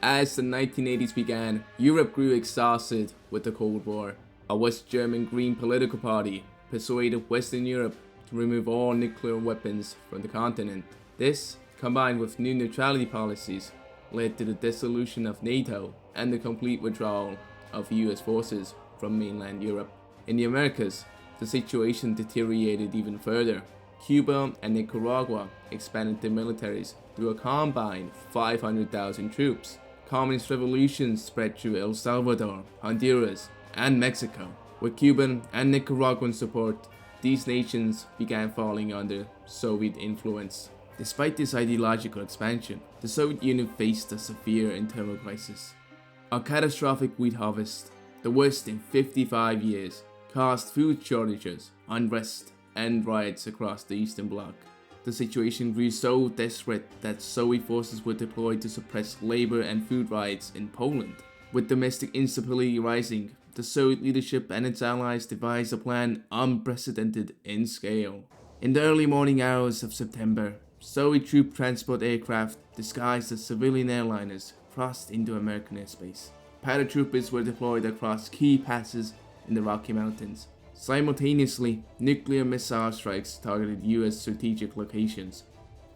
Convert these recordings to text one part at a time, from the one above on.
As the 1980s began, Europe grew exhausted with the Cold War. A West German Green political party persuaded Western Europe to remove all nuclear weapons from the continent. This, combined with new neutrality policies, led to the dissolution of NATO and the complete withdrawal of US forces from mainland Europe. In the Americas, the situation deteriorated even further. Cuba and Nicaragua expanded their militaries through a combined 500,000 troops. Communist revolutions spread through El Salvador, Honduras, and Mexico. With Cuban and Nicaraguan support, these nations began falling under Soviet influence. Despite this ideological expansion, the Soviet Union faced a severe internal crisis. A catastrophic wheat harvest, the worst in 55 years, caused food shortages, unrest, and riots across the Eastern Bloc. The situation grew so desperate that Soviet forces were deployed to suppress labor and food riots in Poland. With domestic instability rising, the Soviet leadership and its allies devised a plan unprecedented in scale. In the early morning hours of September, Soviet troop transport aircraft disguised as civilian airliners crossed into American airspace. Paratroopers were deployed across key passes in the Rocky Mountains. Simultaneously, nuclear missile strikes targeted US strategic locations,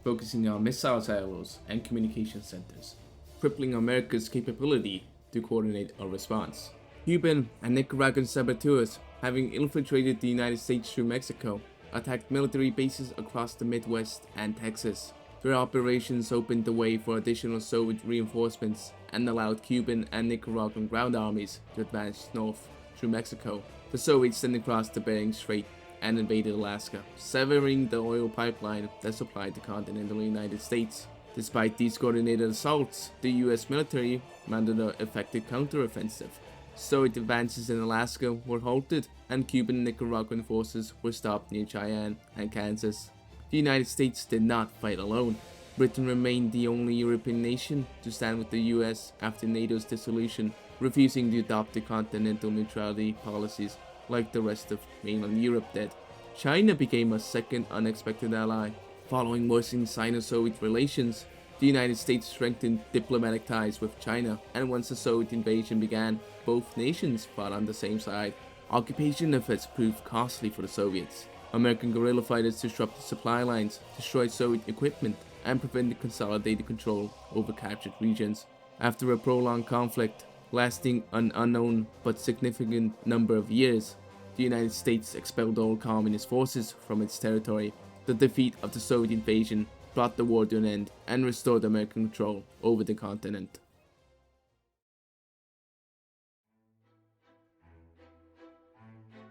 focusing on missile silos and communication centers, crippling America's capability to coordinate a response. Cuban and Nicaraguan saboteurs, having infiltrated the United States through Mexico, attacked military bases across the Midwest and Texas. Their operations opened the way for additional Soviet reinforcements and allowed Cuban and Nicaraguan ground armies to advance north through Mexico. The Soviets then crossed the Bering Strait and invaded Alaska, severing the oil pipeline that supplied the continental United States. Despite these coordinated assaults, the US military mounted an effective counteroffensive. Soviet advances in Alaska were halted, and Cuban and Nicaraguan forces were stopped near Cheyenne and Kansas. The United States did not fight alone. Britain remained the only European nation to stand with the US after NATO's dissolution, refusing to adopt the continental neutrality policies like the rest of mainland Europe did. China became a second unexpected ally. Following worsening Sino-Soviet relations, the United States strengthened diplomatic ties with China, and once the Soviet invasion began, both nations fought on the same side. Occupation efforts proved costly for the Soviets. American guerrilla fighters disrupted supply lines, destroyed Soviet equipment, and prevented consolidated control over captured regions. After a prolonged conflict, lasting an unknown but significant number of years, the United States expelled all communist forces from its territory. The defeat of the Soviet invasion brought the war to an end and restored American control over the continent.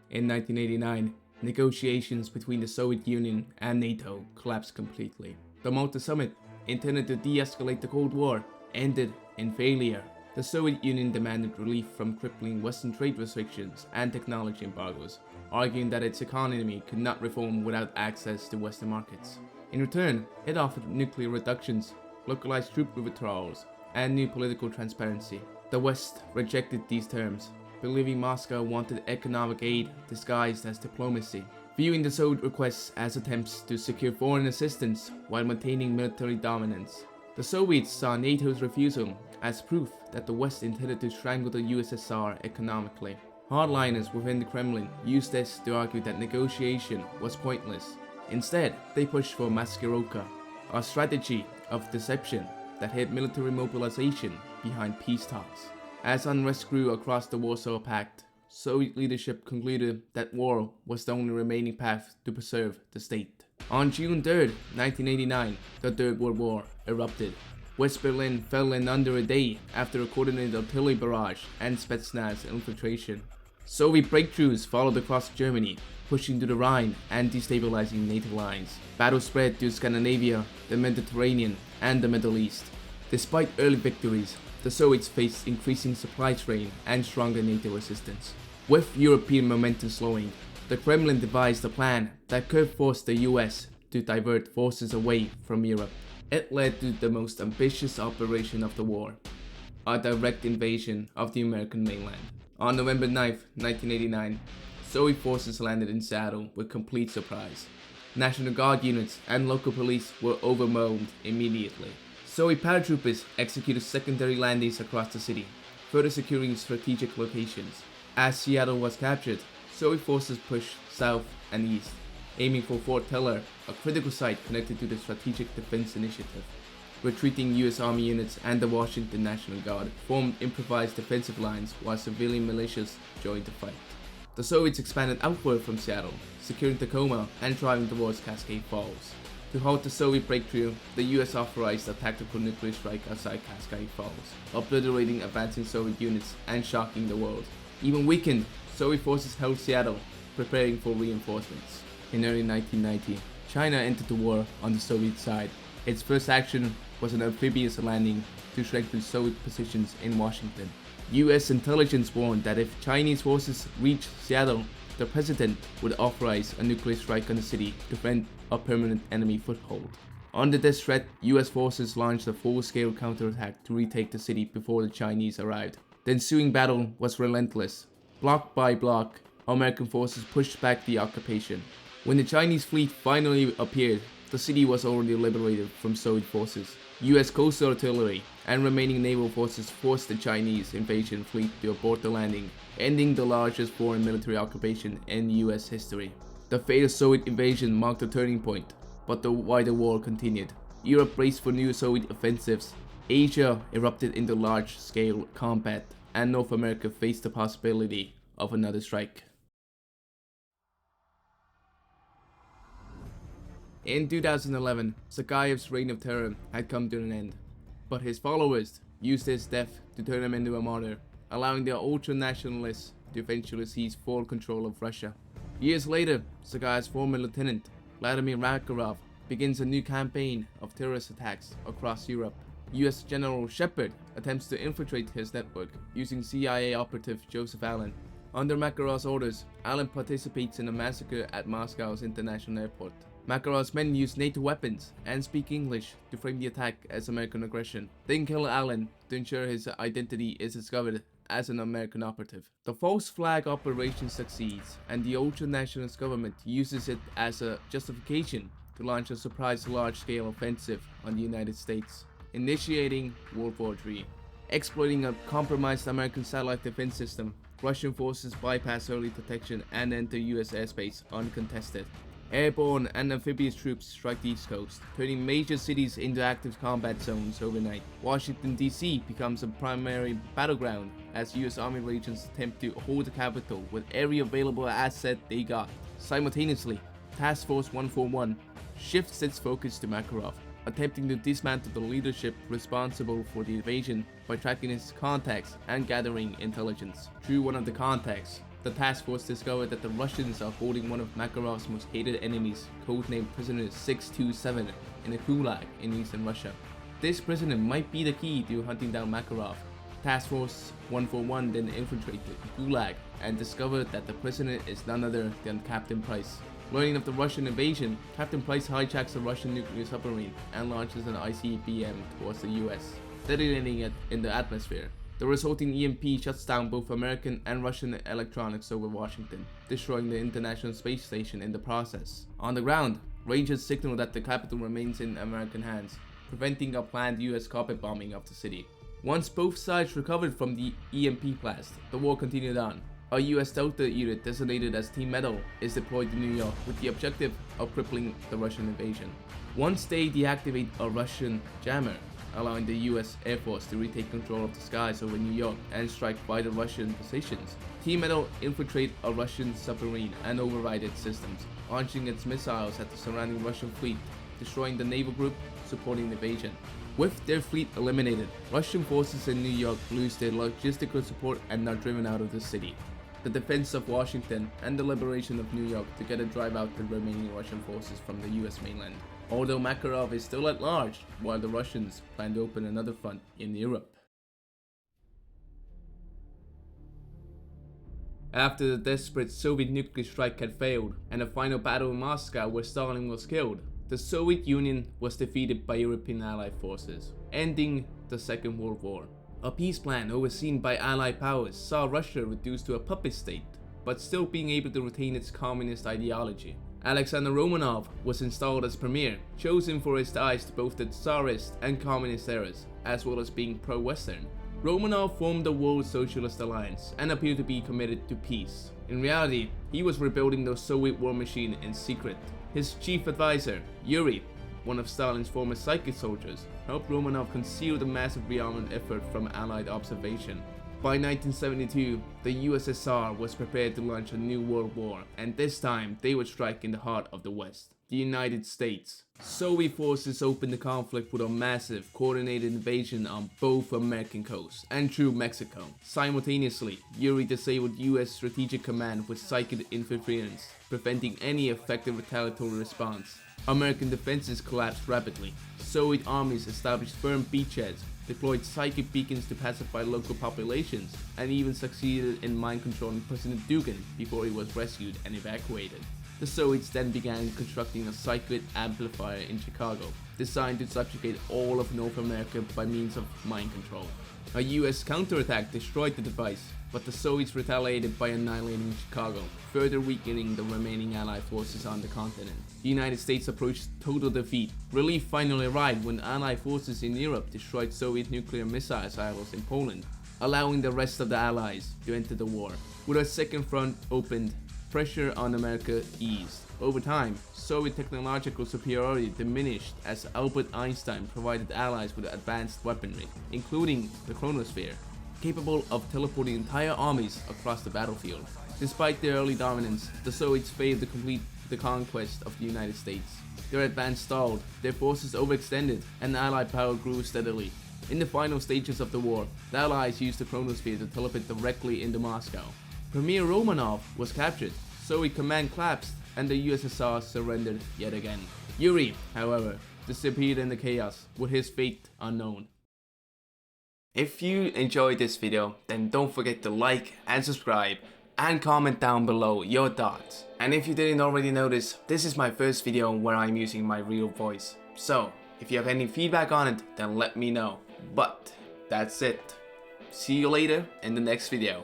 In 1989, negotiations between the Soviet Union and NATO collapsed completely. The Malta Summit, intended to de-escalate the Cold War, ended in failure. The Soviet Union demanded relief from crippling Western trade restrictions and technology embargoes, arguing that its economy could not reform without access to Western markets. In return, it offered nuclear reductions, localized troop withdrawals, and new political transparency. The West rejected these terms, believing Moscow wanted economic aid disguised as diplomacy, viewing the Soviet requests as attempts to secure foreign assistance while maintaining military dominance. The Soviets saw NATO's refusal as proof that the West intended to strangle the USSR economically. Hardliners within the Kremlin used this to argue that negotiation was pointless. Instead, they pushed for maskirovka, a strategy of deception that hid military mobilization behind peace talks. As unrest grew across the Warsaw Pact, Soviet leadership concluded that war was the only remaining path to preserve the state. On June 3, 1989, the Third World War erupted. West Berlin fell in under a day after a coordinated artillery barrage and Spetsnaz infiltration. Soviet breakthroughs followed across Germany, pushing to the Rhine and destabilizing NATO lines. Battle spread to Scandinavia, the Mediterranean, and the Middle East. Despite early victories, the Soviets faced increasing supply strain and stronger NATO resistance. With European momentum slowing, the Kremlin devised a plan that could force the US to divert forces away from Europe. It led to the most ambitious operation of the war, a direct invasion of the American mainland. On November 9, 1989, Soviet forces landed in Seattle with complete surprise. National Guard units and local police were overwhelmed immediately. Soviet paratroopers executed secondary landings across the city, further securing strategic locations. As Seattle was captured, Soviet forces pushed south and east, aiming for Fort Teller, a critical site connected to the Strategic Defense Initiative. Retreating US Army units and the Washington National Guard formed improvised defensive lines while civilian militias joined the fight. The Soviets expanded outward from Seattle, securing Tacoma and driving towards Cascade Falls. To halt the Soviet breakthrough, the US authorized a tactical nuclear strike outside Cascade Falls, obliterating advancing Soviet units and shocking the world. Even weakened, Soviet forces held Seattle, preparing for reinforcements. In early 1990, China entered the war on the Soviet side. Its first action was an amphibious landing to strengthen Soviet positions in Washington. US intelligence warned that if Chinese forces reached Seattle, the president would authorize a nuclear strike on the city to prevent a permanent enemy foothold. Under this threat, US forces launched a full-scale counterattack to retake the city before the Chinese arrived. The ensuing battle was relentless. Block by block, American forces pushed back the occupation. When the Chinese fleet finally appeared, the city was already liberated from Soviet forces. US coastal artillery and remaining naval forces forced the Chinese invasion fleet to abort the landing, ending the largest foreign military occupation in US history. The failed Soviet invasion marked a turning point, but the wider war continued. Europe braced for new Soviet offensives, Asia erupted into large-scale combat, and North America faced the possibility of another strike. In 2011, Zakayev's reign of terror had come to an end, but his followers used his death to turn him into a martyr, allowing the ultranationalists to eventually seize full control of Russia. Years later, Zakayev's former lieutenant, Vladimir Makarov, begins a new campaign of terrorist attacks across Europe. US General Shepard attempts to infiltrate his network using CIA operative Joseph Allen. Under Makarov's orders, Allen participates in a massacre at Moscow's international airport. Makarov's men use NATO weapons and speak English to frame the attack as American aggression, then kill Allen to ensure his identity is discovered as an American operative. The false flag operation succeeds, and the ultranationalist government uses it as a justification to launch a surprise large-scale offensive on the United States, initiating World War III. Exploiting a compromised American satellite defense system, Russian forces bypass early detection and enter US airspace uncontested. Airborne and amphibious troops strike the East Coast, turning major cities into active combat zones overnight. Washington, D.C. becomes a primary battleground as US Army regions attempt to hold the capital with every available asset they got. Simultaneously, Task Force 141 shifts its focus to Makarov, attempting to dismantle the leadership responsible for the invasion by tracking his contacts and gathering intelligence. Through one of the contacts, the task force discovered that the Russians are holding one of Makarov's most hated enemies, codenamed Prisoner 627, in a gulag in eastern Russia. This prisoner might be the key to hunting down Makarov. Task Force 141 then infiltrated the gulag and discovered that the prisoner is none other than Captain Price. Learning of the Russian invasion, Captain Price hijacks a Russian nuclear submarine and launches an ICBM towards the US, detonating it in the atmosphere. The resulting EMP shuts down both American and Russian electronics over Washington, destroying the International Space Station in the process. On the ground, Rangers signal that the capital remains in American hands, preventing a planned US carpet bombing of the city. Once both sides recovered from the EMP blast, the war continued on. A US Delta unit designated as Team Metal is deployed to New York with the objective of crippling the Russian invasion. Once they deactivate a Russian jammer, allowing the US Air Force to retake control of the skies over New York and strike vital Russian positions, Team Metal infiltrate a Russian submarine and override its systems, launching its missiles at the surrounding Russian fleet, destroying the naval group supporting the invasion. With their fleet eliminated, Russian forces in New York lose their logistical support and are driven out of the city. The defense of Washington and the liberation of New York together drive out the remaining Russian forces from the US mainland. Although Makarov is still at large, while the Russians plan to open another front in Europe. After the desperate Soviet nuclear strike had failed, and a final battle in Moscow where Stalin was killed, the Soviet Union was defeated by European Allied forces, ending the Second World War. A peace plan overseen by Allied powers saw Russia reduced to a puppet state, but still being able to retain its communist ideology. Alexander Romanov was installed as premier, chosen for his ties to both the Tsarist and Communist eras, as well as being pro-Western. Romanov formed the World Socialist Alliance and appeared to be committed to peace. In reality, he was rebuilding the Soviet war machine in secret. His chief advisor, Yuri, one of Stalin's former psychic soldiers, helped Romanov conceal the massive rearmament effort from Allied observation. By 1972, the USSR was prepared to launch a new world war, and this time they would strike in the heart of the West, the United States. Soviet forces opened the conflict with a massive, coordinated invasion on both American coasts and through Mexico. Simultaneously, Yuri disabled US strategic command with psychic interference, preventing any effective retaliatory response. American defenses collapsed rapidly. Soviet armies established firm beachheads, deployed psychic beacons to pacify local populations, and even succeeded in mind-controlling President Dugin before he was rescued and evacuated. The Soviets then began constructing a psychic amplifier in Chicago, designed to subjugate all of North America by means of mind control. A US counterattack destroyed the device, but the Soviets retaliated by annihilating Chicago, further weakening the remaining Allied forces on the continent. The United States approached total defeat. Relief finally arrived when Allied forces in Europe destroyed Soviet nuclear missile silos in Poland, allowing the rest of the Allies to enter the war. With a second front opened, pressure on America eased. Over time, Soviet technological superiority diminished as Albert Einstein provided allies with advanced weaponry, including the chronosphere, capable of teleporting entire armies across the battlefield. Despite their early dominance, the Soviets failed to complete the conquest of the United States. Their advance stalled, their forces overextended, and Allied power grew steadily. In the final stages of the war, the Allies used the chronosphere to teleport directly into Moscow. Premier Romanov was captured, Soviet command collapsed, and the USSR surrendered yet again. Yuri, however, disappeared in the chaos, with his fate unknown. If you enjoyed this video, then don't forget to like and subscribe, and comment down below your thoughts. And if you didn't already notice, this is my first video where I'm using my real voice. So, if you have any feedback on it, then let me know. But, that's it. See you later in the next video.